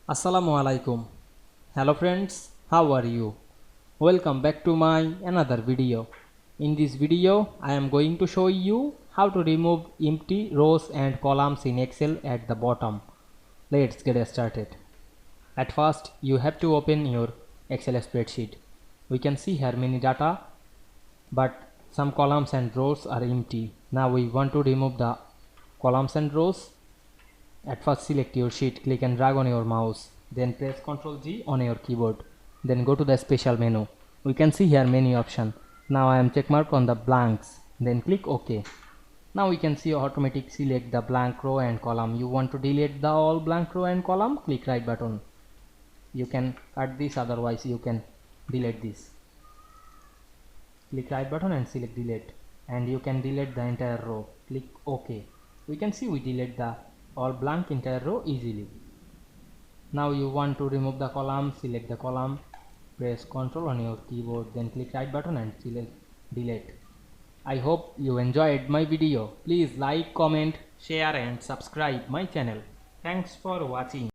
Assalamu Walaikum. Hello friends, how are you? Welcome back to my another video. In this video, I am going to show you how to remove empty rows and columns in Excel at the bottom. Let's get started. At first, you have to open your Excel spreadsheet. We can see here many data, but some columns and rows are empty. Now we want to remove the columns and rows. At first, select your sheet, click and drag on your mouse, then press Ctrl G on your keyboard, then go to the special menu. We can see here many options. Now I am check mark on the blanks, then click OK. Now we can see automatic select the blank row and column. You want to delete the all blank row and column, click right button. You can cut this, otherwise you can delete this. Click right button and select delete, and you can delete the entire row. Click OK. We can see we delete the all blank entire row easily. Now you want to remove the column, select the column, press Ctrl on your keyboard, then click right button and select delete. I hope you enjoyed my video. Please like, comment, share and subscribe my channel. Thanks for watching.